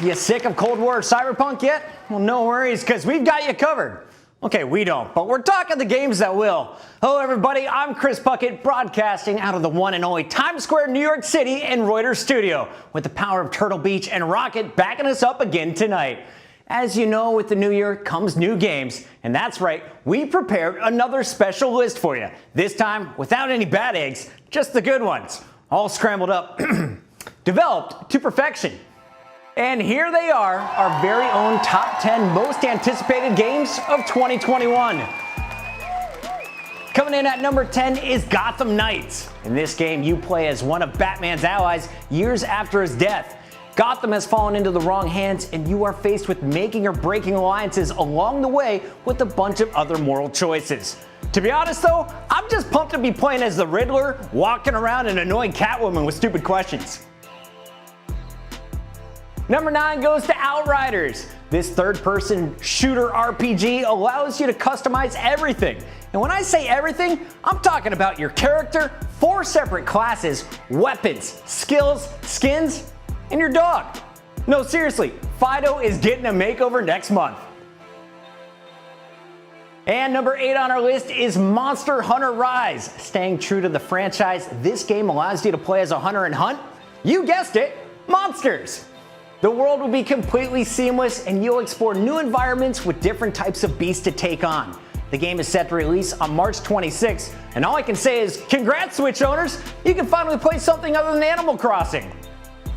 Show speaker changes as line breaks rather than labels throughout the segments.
You sick of Cold War or Cyberpunk yet? Well, no worries, because we've got you covered. Okay, we don't, but we're talking the games that will. Hello, everybody. I'm Chris Puckett, broadcasting out of the one and only Times Square, New York City, and Reuters studio, with the power of Turtle Beach and Roccat backing us up again tonight. As you know, with the new year comes new games, and that's right, we prepared another special list for you. This time, without any bad eggs, just the good ones, all scrambled up, developed to perfection. And here they are, our very own top 10 most anticipated games of 2021. Coming in at number 10 is Gotham Knights. In this game, you play as one of Batman's allies years after his death. Gotham has fallen into the wrong hands, and you are faced with making or breaking alliances along the way with a bunch of other moral choices. To be honest though, I'm just pumped to be playing as the Riddler, walking around and annoying Catwoman with stupid questions. Number 9 goes to Outriders. This third-person shooter RPG allows you to customize everything. And when I say everything, I'm talking about your character, 4 separate classes, weapons, skills, skins, and your dog. No, seriously, Fido is getting a makeover next month. And number 8 on our list is Monster Hunter Rise. Staying true to the franchise, this game allows you to play as a hunter and hunt, you guessed it, monsters. The world will be completely seamless, and you'll explore new environments with different types of beasts to take on. The game is set to release on March 26th, and all I can say is congrats, Switch owners! You can finally play something other than Animal Crossing.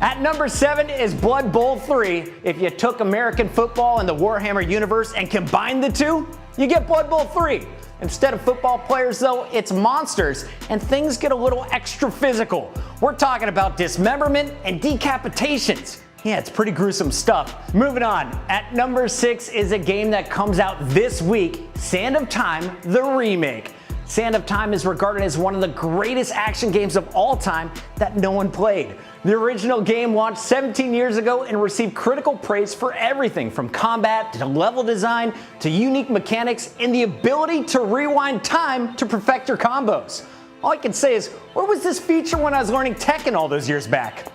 At number 7 is Blood Bowl 3. If you took American football and the Warhammer universe and combined the two, you get Blood Bowl 3. Instead of football players though, it's monsters, and things get a little extra physical. We're talking about dismemberment and decapitations. Yeah, it's pretty gruesome stuff. Moving on, at number 6 is a game that comes out this week, Sand of Time, the remake. Sand of Time is regarded as one of the greatest action games of all time that no one played. The original game launched 17 years ago and received critical praise for everything from combat to level design to unique mechanics and the ability to rewind time to perfect your combos. All I can say is, where was this feature when I was learning Tekken all those years back?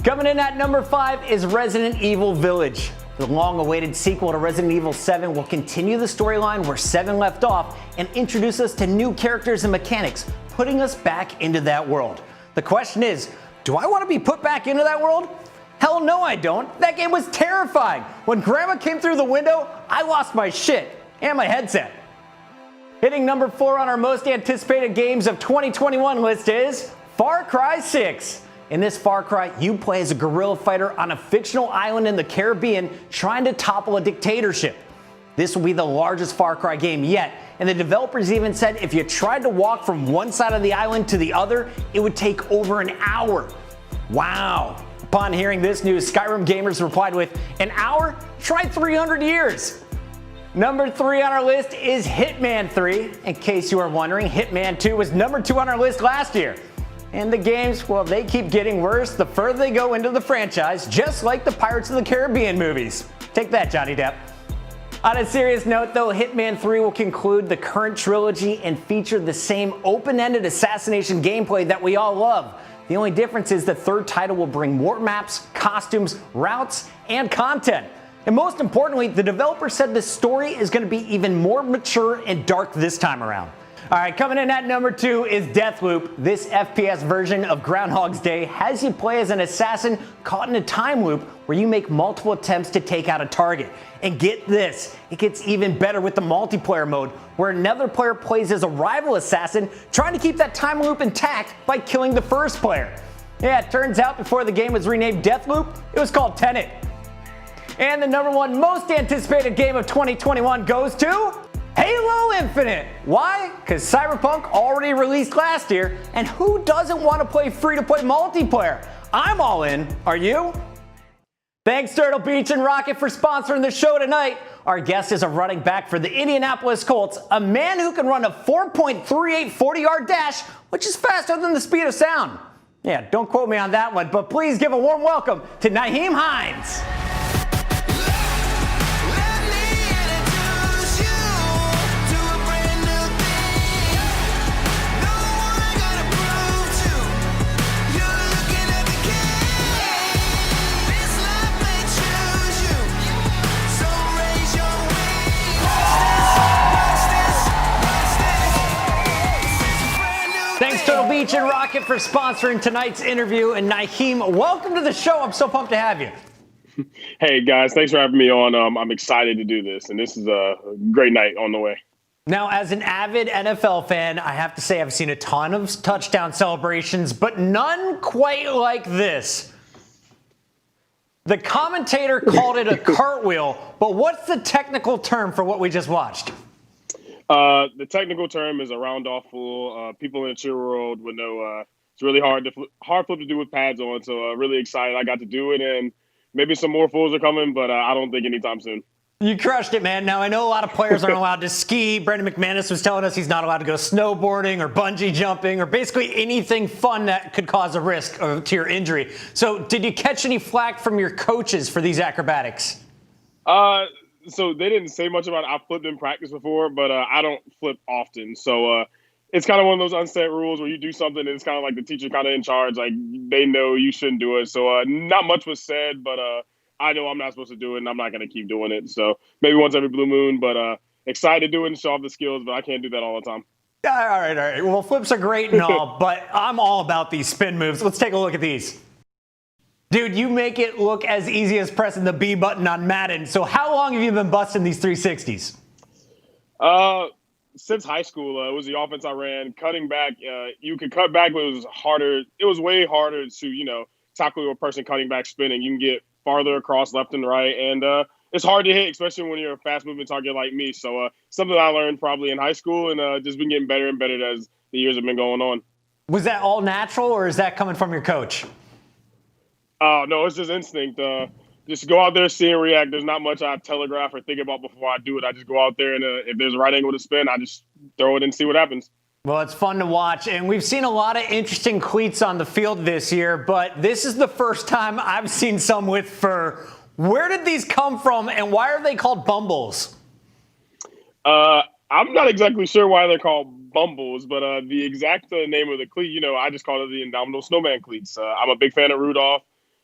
Coming in at number 5 is Resident Evil Village. The long-awaited sequel to Resident Evil 7 will continue the storyline where 7 left off and introduce us to new characters and mechanics, putting us back into that world. The question is, do I want to be put back into that world? Hell no I don't. That game was terrifying. When Grandma came through the window, I lost my shit and my headset. Hitting number 4 on our most anticipated games of 2021 list is Far Cry 6. In this Far Cry, you play as a guerrilla fighter on a fictional island in the Caribbean trying to topple a dictatorship. This will be the largest Far Cry game yet, and the developers even said if you tried to walk from one side of the island to the other, it would take over an hour. Wow. Upon hearing this news, Skyrim gamers replied with, an hour? Try 300 years. Number 3 on our list is Hitman 3. In case you are wondering, Hitman 2 was number 2 on our list last year. And the games, well, they keep getting worse the further they go into the franchise, just like the Pirates of the Caribbean movies. Take that, Johnny Depp. On a serious note though, Hitman 3 will conclude the current trilogy and feature the same open-ended assassination gameplay that we all love. The only difference is the third title will bring more maps, costumes, routes, and content. And most importantly, the developer said the story is going to be even more mature and dark this time around. Alright, coming in at number 2 is Deathloop. This FPS version of Groundhog's Day has you play as an assassin caught in a time loop where you make multiple attempts to take out a target. And get this, it gets even better with the multiplayer mode, where another player plays as a rival assassin trying to keep that time loop intact by killing the first player. Yeah, it turns out before the game was renamed Deathloop, it was called Tenet. And the number 1 most anticipated game of 2021 goes to Halo Infinite. Why? Because Cyberpunk already released last year, and who doesn't want to play free-to-play multiplayer? I'm all in. Are you? Thanks Turtle Beach and Roccat for sponsoring the show tonight. Our guest is a running back for the Indianapolis Colts, a man who can run a 4.38 40-yard dash, which is faster than the speed of sound. Yeah, don't quote me on that one, but please give a warm welcome to Nyheim Hines. Leach and Roccat for sponsoring tonight's interview. And Nyheim, welcome to the show. I'm so pumped to have you.
Hey, guys. Thanks for having me on. I'm excited to do this, and this is a great night on the way.
Now, as an avid NFL fan, I have to say I've seen a ton of touchdown celebrations, but none quite like this. The commentator called it a cartwheel, but what's the technical term for what we just watched?
The technical term is a round off full. People in the cheer world would know it's really hard flip to do with pads on. So really excited I got to do it, and maybe some more fulls are coming, but I don't think anytime soon.
You crushed it, man. Now, I know a lot of players aren't allowed to ski. Brandon McManus was telling us he's not allowed to go snowboarding or bungee jumping or basically anything fun that could cause a risk to your injury. So did you catch any flack from your coaches for these acrobatics?
So they didn't say much about it. I've flipped in practice before, but I don't flip often. So it's kind of one of those unsaid rules where you do something and it's kind of like the teacher kind of in charge. Like, they know you shouldn't do it. So not much was said, but I know I'm not supposed to do it, and I'm not going to keep doing it. So maybe once every blue moon, but excited to do it and show off the skills, but I can't do that all the time.
All right. Well, flips are great and all, but I'm all about these spin moves. Let's take a look at these. Dude, you make it look as easy as pressing the B button on Madden. So how long have you been busting these 360s?
Since high school. It was the offense I ran. Cutting back, you could cut back, but it was harder. It was way harder to, tackle a person cutting back spinning. You can get farther across left and right, and it's hard to hit, especially when you're a fast-moving target like me. So something I learned probably in high school, and just been getting better and better as the years have been going on.
Was that all natural, or is that coming from your coach?
No, it's just instinct. Just go out there, see and react. There's not much I telegraph or think about before I do it. I just go out there, and if there's a right angle to spin, I just throw it and see what happens.
Well, it's fun to watch, and we've seen a lot of interesting cleats on the field this year, but this is the first time I've seen some with fur. Where did these come from, and why are they called Bumbles?
I'm not exactly sure why they're called Bumbles, but the exact name of the cleat, I just call it the Indomitable Snowman cleats. I'm a big fan of Rudolph.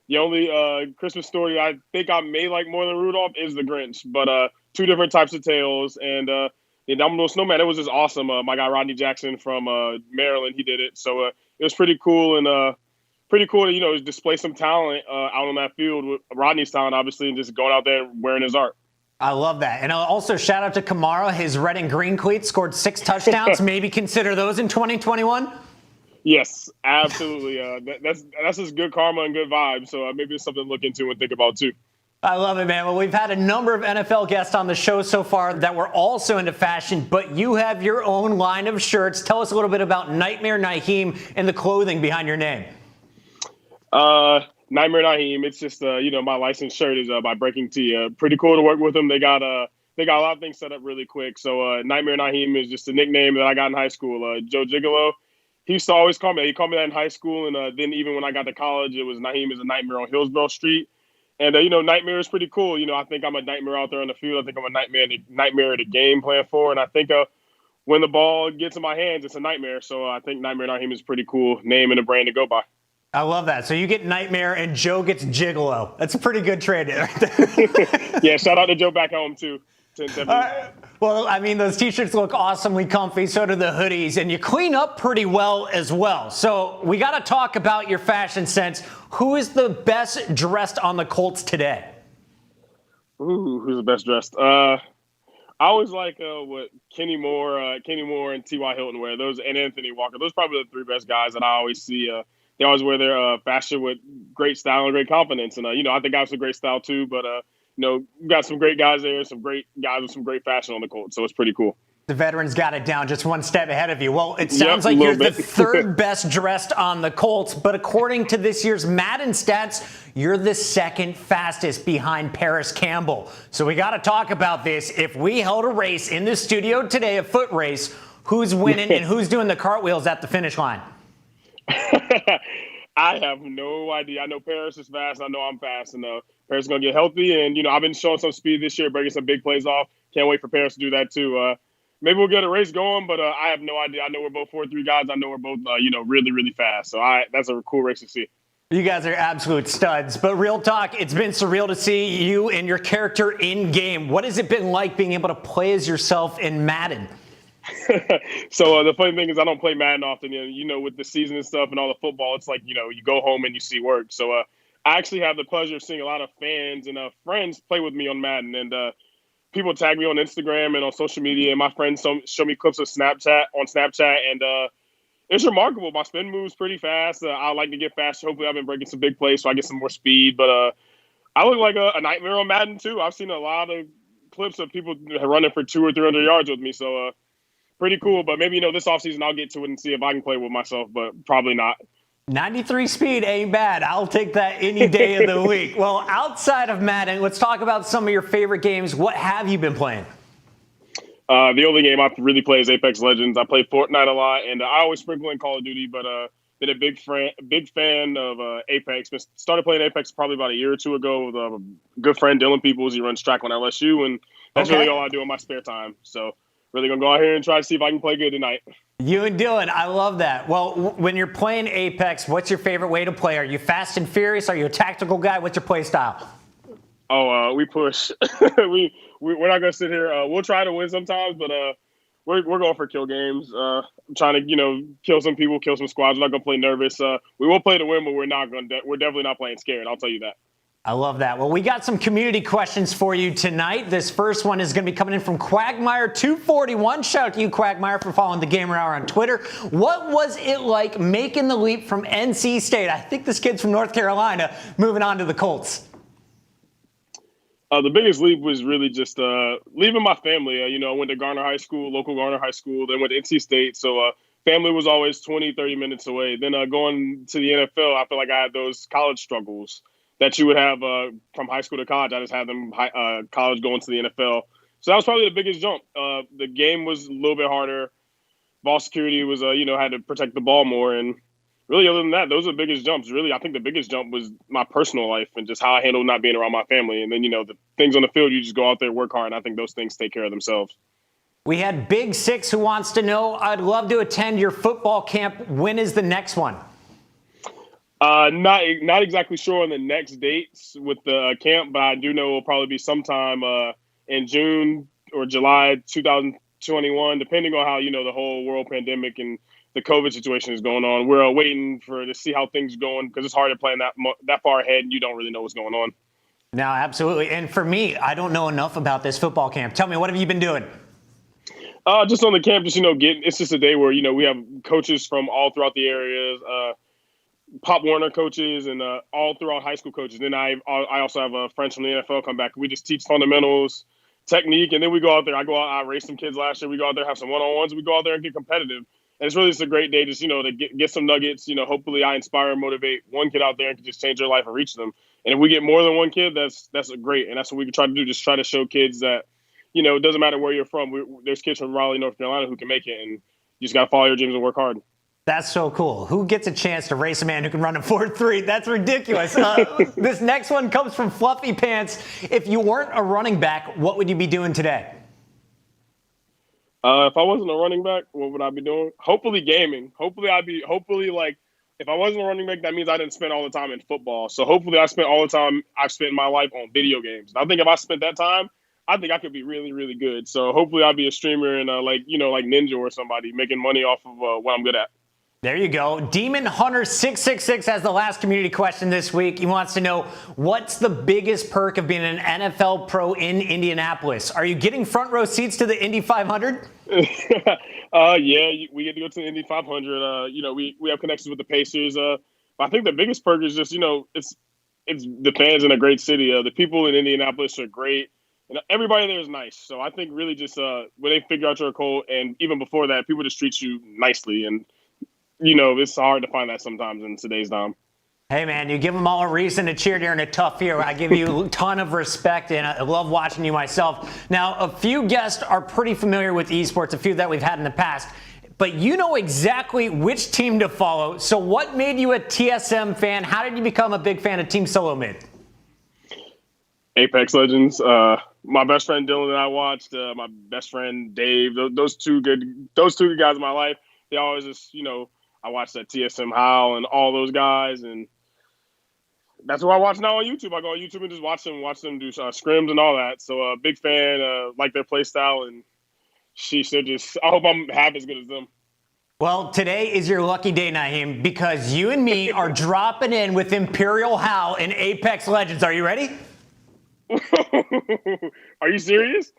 The only Christmas story I think I may like more than Rudolph is the Grinch, but two different types of tails, and the Indomitable Snowman, it was just awesome. My guy Rodney Jackson from Maryland, he did it. So it was pretty cool, and pretty cool to, display some talent out on that field with Rodney's talent, obviously, and just going out there and wearing his art.
I love that. And also shout out to Kamara. His red and green cleats scored 6 touchdowns. Maybe consider those in 2021?
Yes, absolutely. That's just good karma and good vibes. So maybe it's something to look into and think about, too.
I love it, man. Well, we've had a number of NFL guests on the show so far that were also into fashion, but you have your own line of shirts. Tell us a little bit about Nightmare Nyheim and the clothing behind your name.
Nightmare Nyheim. It's just, my licensed shirt is by Breaking T. Pretty cool to work with them. They got a lot of things set up really quick. So Nightmare Nyheim is just a nickname that I got in high school. Joe Gigolo, he used to always call me. He called me that in high school, and then even when I got to college, it was Nyheim is a nightmare on Hillsborough Street. And, nightmare is pretty cool. I think I'm a nightmare out there on the field. I think I'm a nightmare at the game playing for. And I think when the ball gets in my hands, it's a nightmare. So I think Nightmare Nyheim is a pretty cool name and a brand to go by.
I love that. So you get Nightmare and Joe gets Gigolo. That's a pretty good trade right there.
Yeah, shout out to Joe back home, too.
Well, I mean, those T-shirts look awesomely comfy. So do the hoodies. And you clean up pretty well as well. So we got to talk about your fashion sense. Who is the best dressed on the Colts today?
Ooh, who's the best dressed? I always like what Kenny Moore and T.Y. Hilton wear. Those and Anthony Walker. Those are probably the 3 best guys that I always see. They always wear their fashion with great style and great confidence. And, I think I have some great style, too. But, we've got some great guys there, some great guys with some great fashion on the Colts. So it's pretty cool.
The veterans got it down just one step ahead of you. Well, it sounds like you're the 3rd best dressed on the Colts, but according to this year's Madden stats, you're the 2nd fastest behind Paris Campbell. So we got to talk about this. If we held a race in the studio today, a foot race, who's winning and who's doing the cartwheels at the finish line?
I have no idea. I know Paris is fast. I know I'm fast. And Paris is going to get healthy. And, I've been showing some speed this year, breaking some big plays off. Can't wait for Paris to do that, too. Maybe we'll get a race going, but I have no idea. I know we're both 4.3 guys. I know we're both, really, really fast. So that's a cool race to see.
You guys are absolute studs. But real talk, it's been surreal to see you and your character in game. What has it been like being able to play as yourself in Madden?
So the funny thing is I don't play Madden often. With the season and stuff and all the football, it's like, you go home and you see work. So I actually have the pleasure of seeing a lot of fans and friends play with me on Madden. And people tag me on Instagram and on social media. And my friends show me clips of Snapchat. And it's remarkable. My spin moves pretty fast. I like to get faster. Hopefully I've been breaking some big plays so I get some more speed. But I look like a nightmare on Madden too. I've seen a lot of clips of people running for 200 or 300 yards with me. So pretty cool. But maybe, this offseason I'll get to it and see if I can play with myself, but probably not.
93 speed ain't bad. I'll take that any day of the week. Well, outside of Madden, let's talk about some of your favorite games. What have you been playing?
The only game I really play is Apex Legends. I play Fortnite a lot, and I always sprinkle in Call of Duty, but been a big fan of Apex. Started playing Apex probably about a year or two ago with a good friend, Dylan Peoples. He runs track on LSU, and that's really all I do in my spare time. So really going to go out here and try to see if I can play good tonight.
You and Dylan, I love that. Well, when you're playing Apex, what's your favorite way to play? Are you fast and furious? Are you a tactical guy? What's your play style?
Oh, we push. We're not going to sit here. We'll try to win sometimes, but we're going for kill games. I'm trying to, kill some people, kill some squads. We're not going to play nervous. We will play to win, but we're definitely not playing scared. I'll tell you that.
I love that. Well, we got some community questions for you tonight. This first one is going to be coming in from Quagmire241. Shout out to you, Quagmire, for following the Gamer Hour on Twitter. What was it like making the leap from NC State? I think this kid's from North Carolina, moving on to the Colts.
The biggest leap was really just leaving my family. I went to Garner High School, local Garner High School, then went to NC State. So family was always 20, 30 minutes away. Then going to the NFL, I feel like I had those college struggles that you would have from high school to college. I just had them college going to the NFL. So that was probably the biggest jump. The game was a little bit harder. Ball security was, had to protect the ball more. And really, other than that, those are the biggest jumps. Really, I think the biggest jump was my personal life and just how I handled not being around my family. And then, the things on the field, you just go out there, work hard. And I think those things take care of themselves.
We had Big Six who wants to know, I'd love to attend your football camp. When is the next one?
Not exactly sure on the next dates with the camp, but I do know it'll probably be sometime in June or July 2021, depending on how, the whole world pandemic and the COVID situation is going on. We're waiting to see how things are going because it's hard to plan that far ahead and you don't really know what's going on.
No, absolutely. And for me, I don't know enough about this football camp. Tell me, what have you been doing?
Just on the campus, it's just a day where, we have coaches from all throughout the areas, Pop Warner coaches and all throughout high school coaches. Then I also have friends from the NFL come back. We just teach fundamentals, technique, and then we go out there. I raced some kids last year. We go out there, have some one-on-ones. We go out there and get competitive. And it's really just a great day just, to get some nuggets. Hopefully I inspire and motivate one kid out there and can just change their life and reach them. And if we get more than one kid, that's great. And that's what we can try to do, just try to show kids that, it doesn't matter where you're from. There's kids from Raleigh, North Carolina who can make it. And you just got to follow your dreams and work hard.
That's so cool. Who gets a chance to race a man who can run a 4.3? That's ridiculous. This next one comes from Fluffy Pants. If you weren't a running back, what would you be doing today?
If I wasn't a running back, what would I be doing? Hopefully gaming. Hopefully if I wasn't a running back, that means I didn't spend all the time in football. So hopefully I spent all the time I've spent in my life on video games. I think if I spent that time, I think I could be really, really good. So hopefully I'll be a streamer and like Ninja or somebody making money off of what I'm good at.
There you go. Demon Hunter 666 has the last community question this week. He wants to know, what's the biggest perk of being an NFL pro in Indianapolis? Are you getting front row seats to the Indy 500?
Yeah, we get to go to the Indy 500. We have connections with the Pacers. I think the biggest perk is just, it's the fans in a great city. The people in Indianapolis are great. Everybody there is nice. So I think really just when they figure out you're a Colt, and even before that, people just treat you nicely. And it's hard to find that sometimes in today's time.
Hey, man, you give them all a reason to cheer during a tough year. I give you a ton of respect, and I love watching you myself. Now, a few guests are pretty familiar with esports, a few that we've had in the past, but you know exactly which team to follow. So what made you a TSM fan? How did you become a big fan of Team Solo Mid?
Apex Legends. My best friend Dylan and I watched. My best friend Dave. Those two good guys in my life. They always just, I watched that TSM How and all those guys, and that's what I watch now on YouTube. I go on YouTube and just watch them do scrims and all that. So big fan, like their play style, and Sheesh, they're just. I hope I'm half as good as them.
Well, today is your lucky day, Nyheim, because you and me are dropping in with Imperial Hal in Apex Legends. Are you ready?
Are you serious?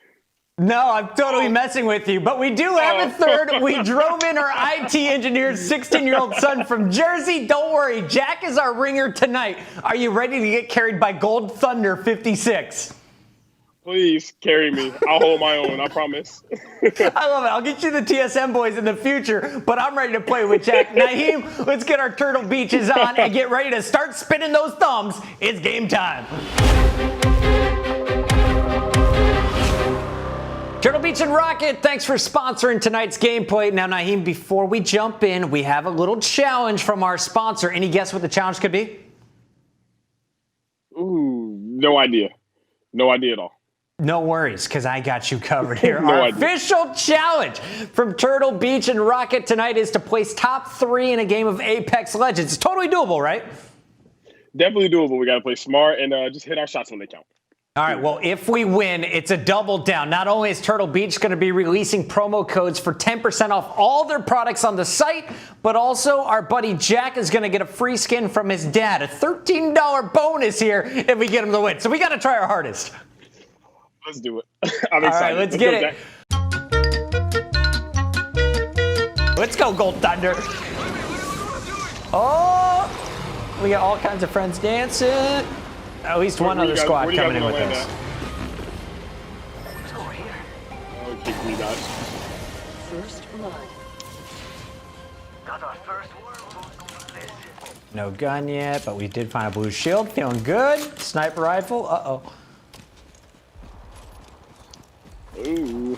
No, I'm totally messing with you, but we do have a third. We drove in our IT engineer's 16-year-old son from Jersey. Don't worry, Jack is our ringer tonight. Are you ready to get carried by Gold Thunder 56?
Please carry me. I'll hold my own, I promise.
I love it. I'll get you the TSM boys in the future, but I'm ready to play with Jack. Nyheim, let's get our Turtle Beaches on and get ready to start spinning those thumbs. It's game time. Turtle Beach and Roccat, thanks for sponsoring tonight's gameplay. Now, Nyheim, before we jump in, we have a little challenge from our sponsor. Any guess what the challenge could be?
Ooh, no idea. No idea at all.
No worries, because I got you covered here.
No
Our
idea.
official challenge from Turtle Beach and Roccat tonight is to place top 3 in a game of Apex Legends. It's totally doable, right?
Definitely doable. We got to play smart and just hit our shots when they count.
All right, well, if we win, it's a double down. Not only is Turtle Beach going to be releasing promo codes for 10% off all their products on the site, but also our buddy Jack is going to get a free skin from his dad. A $13 bonus here if we get him to win. So we got to try our hardest.
Let's do it. I'm excited.
All right, let's get it.
Jack.
Let's go, Gold Thunder. Oh, we got all kinds of friends dancing. At least one other squad coming in with us.
Oh, kick me, guys.
First blood. Got our first world.
No gun yet, but we did find a blue shield. Feeling good. Sniper rifle. Uh-oh.
Ooh.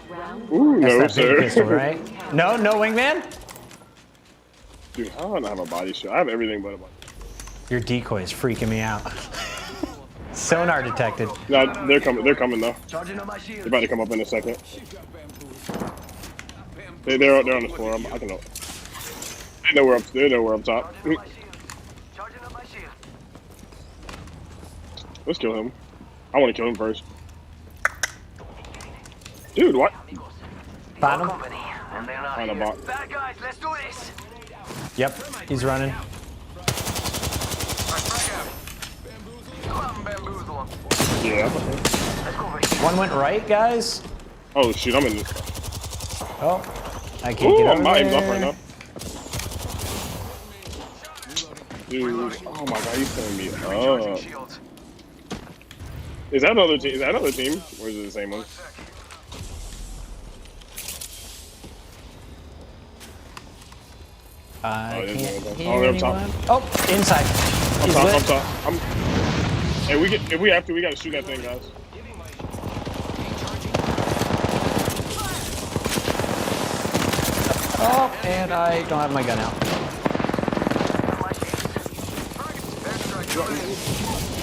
Round
Ooh,
That's
no,
that big
sir.
pistol, right? No wingman?
Dude, I don't have a body shot. I have everything but a body.
Your decoy is freaking me out. Sonar detected.
No, they're coming. They're coming though. They're about to come up in a second. They're on the floor. I can know. They know we're up. They know we're up top. Let's kill him. I want to kill him first. Dude, what?
Bottom?
On the bot.
Bad guys, let's do this.
Yep, he's running.
Yeah.
One went right, guys.
Oh shoot, I'm in this.
Oh, I can't
Ooh,
get
I'm
over
not
there.
up right now. Dude, oh my god, he's throwing me up. Is that another team? Is that another team? Or is it the same one?
I
there's
can't
one of them.
hear
Oh, they're up top.
anyone. Oh, inside. He's
I'm
lit.
top. Hey, if we have to, we gotta shoot that thing, guys.
Oh, and I don't have my gun out.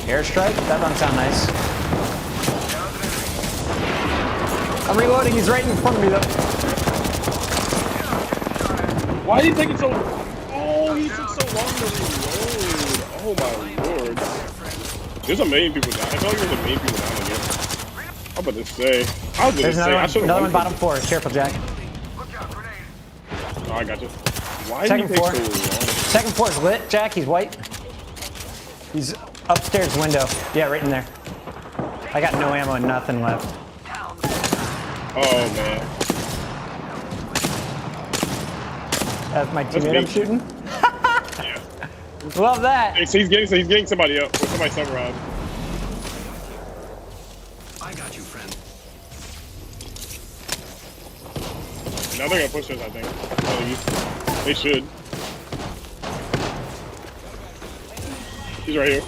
Airstrike? That doesn't sound nice. I'm reloading. He's right in front of me, though.
Why did he take it so? Oh, he took so long to reload. Oh my lord. There's a million people down. I feel like there's a million people down in here. I'm about to say. I was
There's
gonna say.
another one bottom floor. Careful, Jack.
Oh, I got you. Why
Second
did he
floor.
take so long?
Second floor is lit. Jack, he's white. He's upstairs window. Yeah, right in there. I got no ammo and nothing left.
Oh man.
That's my teammate I'm shooting.
Yeah.
Love that.
He's getting somebody up. Or somebody somewhere around.
I got you, friend.
Now they're gonna push us, I think. Oh, they should. He's right here.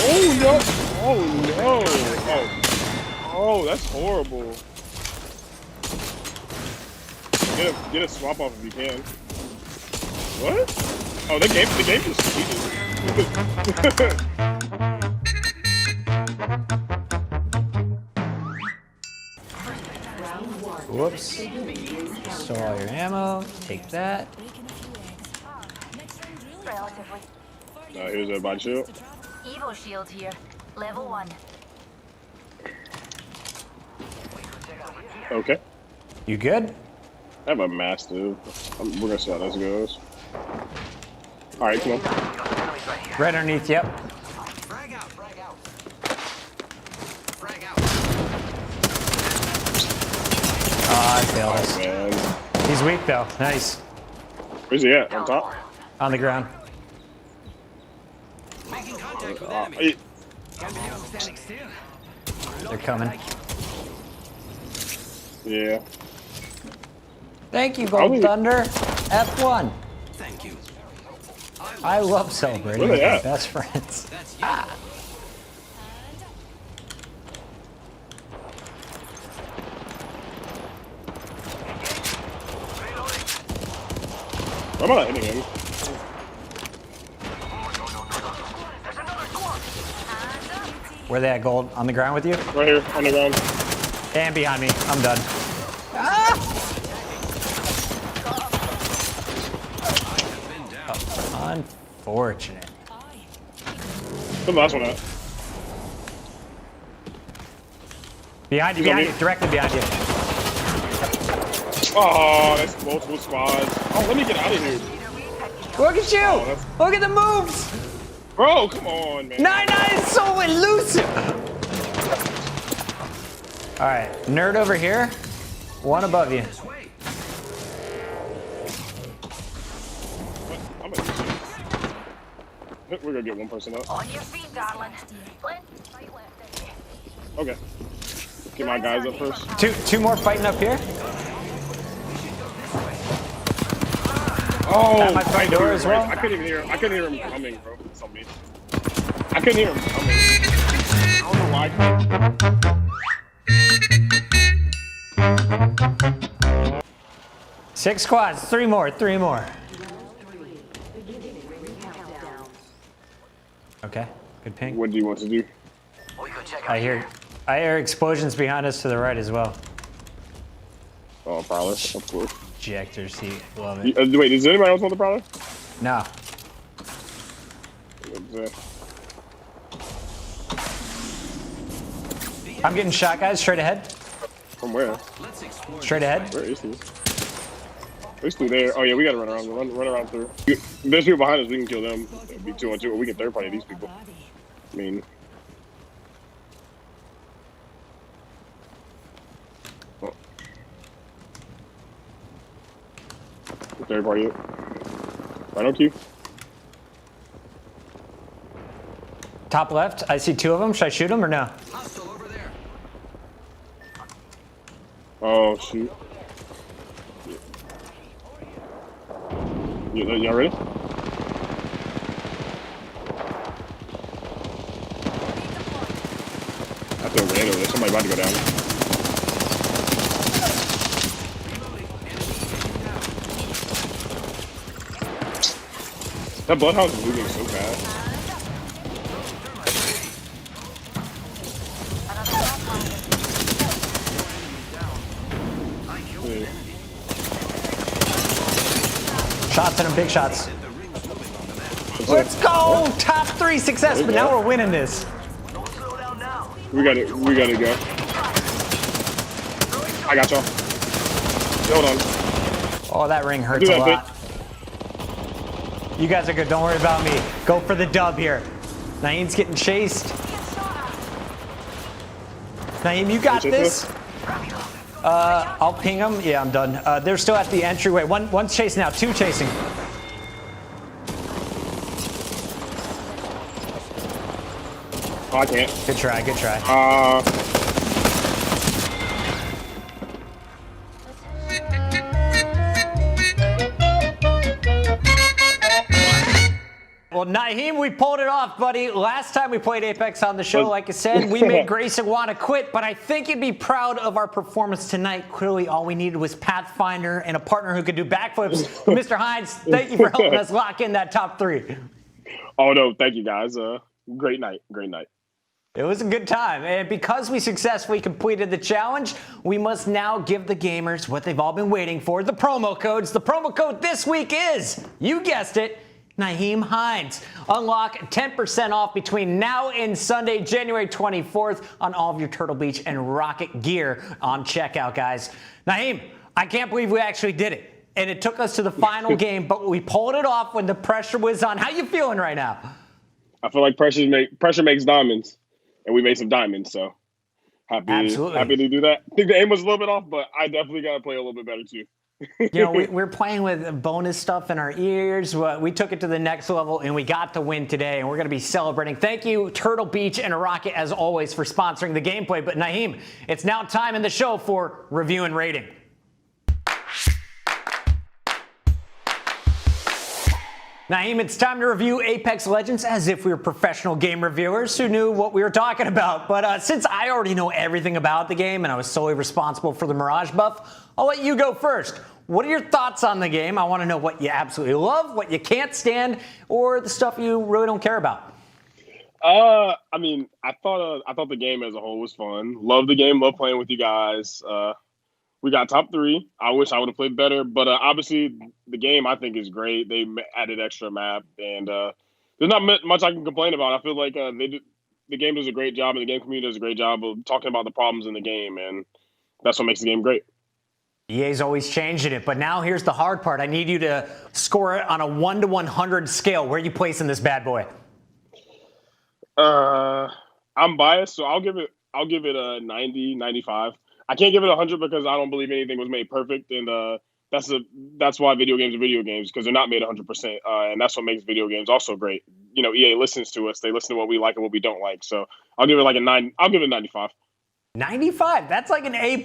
Oh no! Oh no! Oh, that's horrible. Get a swap off if you can. What? Oh, the game just cheated.
Whoops. Stole all your ammo. Take that.
Relatively.
Here's a body shield.
Evo shield here. Level 1.
Okay.
You good?
I have a mastiff. We're gonna see how this goes. All right, come on.
Right underneath, yep.
Frag out.
Oh, I failed us.
Man.
He's weak though. Nice.
Where's he at? On top?
On the ground.
Making contact with enemy. Standing still.
They're coming.
Yeah.
Thank you, Gold Thunder. F1.
Thank you.
I love celebrating
Where
with
they
my
at?
best friends.
That's you.
I'm not hitting him.
Where they at, Gold? On the ground with you?
Right here, on the ground.
And behind me. I'm done. Unfortunate.
The last one out.
Behind you,
He's on
behind
me.
you. Directly behind you.
Oh, that's multiple squads. Oh, let me get out of here.
Look at you!
that's-
Look at the moves!
Bro, come on, man.
Nyheim is so elusive! Alright, nerd over here. One above you.
This way.
I'm gonna We're gonna get one person up.
On your feet, darling.
Okay. Get my guys up first.
Two more fighting up here.
Oh,
At my front door as well?
I couldn't even hear him. I couldn't hear him coming, bro. It's on me. I couldn't hear him coming. I don't know why.
Six squads. Three more. Okay, good ping.
What do you want to do?
We could check
I hear explosions behind us to the right as well.
Oh, Prowler, of course.
Ejector seat. Love it.
Wait, does anybody else want the Prowler?
No. I'm getting shot, guys. Straight ahead.
From where?
Let's explore.
Straight ahead.
Where is he? He's through there. Oh yeah, we gotta run around. Run around through. There's people behind us. We can kill them. It'd be 2-on-2, or we can third party these people. I mean, oh. Third party. Right on cue.
Top left. I see two of them. Should I shoot them or no?
Hostile over there.
Oh shoot. Y'all ready? I feel red over there. Somebody about to go down. That bloodhound is moving so fast. Yeah.
Shots at him. Big shots. Let's go! Top 3 success, but now we're winning this.
Don't slow down now.
We got it go. I got y'all. Hold on.
Oh, that ring hurts
Do
a
that,
lot. You guys are good. Don't worry about me. Go for the dub here. Naeem's getting chased. Naeem, you got this. I'll ping him. Yeah, I'm done. They're still at the entryway. One's chasing now. Two chasing.
Oh, I can't.
Good try. Good try. Well, Nyheim, we pulled it off, buddy. Last time we played Apex on the show, like I said, we made Grayson want to quit, but I think you'd be proud of our performance tonight. Clearly, all we needed was Pathfinder and a partner who could do backflips. Mr. Hines, thank you for helping us lock in that top 3.
Oh no, thank you guys. Great night.
It was a good time, and because we successfully completed the challenge, we must now give the gamers what they've all been waiting for, the promo codes. The promo code this week is, you guessed it, Nyheim Hines. Unlock 10% off between now and Sunday, January 24th on all of your Turtle Beach and Roccat gear on checkout, guys. Nyheim, I can't believe we actually did it. And it took us to the final game, but we pulled it off when the pressure was on. How you feeling right now?
I feel like pressure makes diamonds, and we made some diamonds, so happy to do that. I think the aim was a little bit off, but I definitely got to play a little bit better too.
We're playing with bonus stuff in our ears. We took it to the next level, and we got to win today, and we're going to be celebrating. Thank you, Turtle Beach and Roccat, as always, for sponsoring the gameplay. But, Nyheim, it's now time in the show for review and rating. Nyheim, it's time to review Apex Legends as if we were professional game reviewers who knew what we were talking about. But since I already know everything about the game and I was solely responsible for the Mirage buff, I'll let you go first. What are your thoughts on the game? I want to know what you absolutely love, what you can't stand, or the stuff you really don't care about.
I thought the game as a whole was fun. Love the game. Love playing with you guys. We got top 3. I wish I would have played better, but obviously the game I think is great. They added extra map, and there's not much I can complain about. I feel like the game does a great job, and the game community does a great job of talking about the problems in the game, and that's what makes the game great.
EA's always changing it, but now here's the hard part. I need you to score it on a 1 to 100 scale. Where are you placing this bad boy?
I'm biased, so I'll give it a 90, 95. I can't give it 100 because I don't believe anything was made perfect, and that's why video games are video games, because they're not made 100%, and that's what makes video games also great. EA listens to us; they listen to what we like and what we don't like. So I'll give it like a 9. I'll give it a 95.
95. That's like an A+.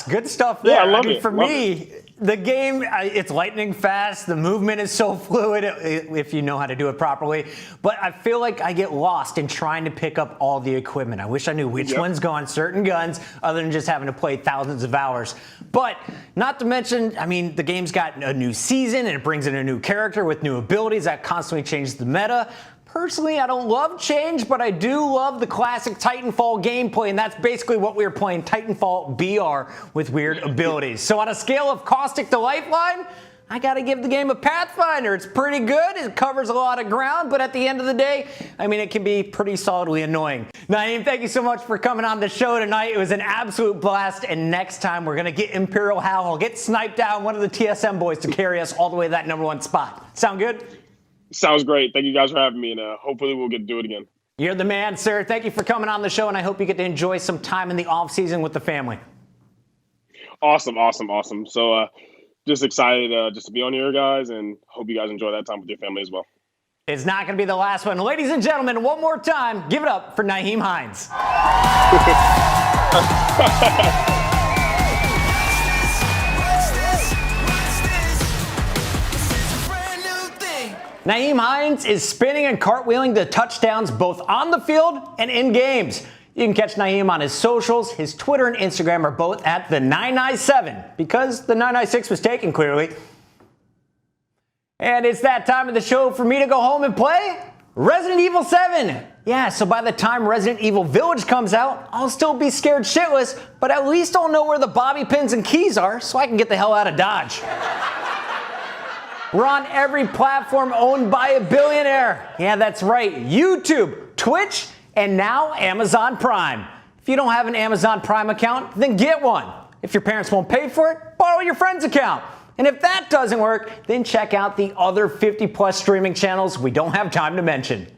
Good stuff there.
Yeah, I love it.
For me, the game, it's lightning fast. The movement is so fluid if you know how to do it properly. But I feel like I get lost in trying to pick up all the equipment. I wish I knew which ones go on certain guns other than just having to play thousands of hours. But not to mention, the game's got a new season and it brings in a new character with new abilities that constantly changes the meta. Personally, I don't love change, but I do love the classic Titanfall gameplay, and that's basically what we were playing, Titanfall BR with weird abilities. So on a scale of caustic to lifeline, I gotta give the game a Pathfinder. It's pretty good, it covers a lot of ground, but at the end of the day, it can be pretty solidly annoying. Nyheim, thank you so much for coming on the show tonight. It was an absolute blast, and next time we're gonna get Imperial Hal. I'll get sniped out, one of the TSM boys, to carry us all the way to that #1 spot. Sound good?
Sounds great. Thank you guys for having me, and hopefully we'll get to do it again.
You're the man, sir. Thank you for coming on the show, and I hope you get to enjoy some time in the off-season with the family.
Awesome. So just excited just to be on here, guys, and hope you guys enjoy that time with your family as well.
It's not going to be the last one. Ladies and gentlemen, one more time, give it up for Nyheim Hines. Nyheim Hines is spinning and cartwheeling the touchdowns both on the field and in games. You can catch Nyheim on his socials. His Twitter and Instagram are both at the 997 because the 996 was taken, clearly. And it's that time of the show for me to go home and play Resident Evil 7. Yeah, so by the time Resident Evil Village comes out, I'll still be scared shitless, but at least I'll know where the bobby pins and keys are so I can get the hell out of Dodge. We're on every platform owned by a billionaire. Yeah, that's right. YouTube, Twitch, and now Amazon Prime. If you don't have an Amazon Prime account, then get one. If your parents won't pay for it, borrow your friend's account. And if that doesn't work, then check out the other 50+ streaming channels we don't have time to mention.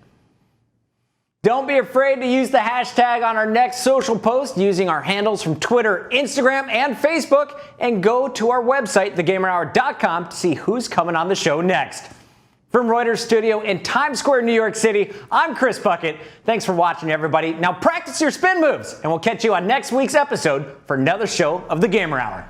Don't be afraid to use the hashtag on our next social post using our handles from Twitter, Instagram, and Facebook, and go to our website, thegamerhour.com, to see who's coming on the show next. From Reuters Studio in Times Square, New York City, I'm Chris Puckett. Thanks for watching, everybody. Now practice your spin moves, and we'll catch you on next week's episode for another show of The Gamer Hour.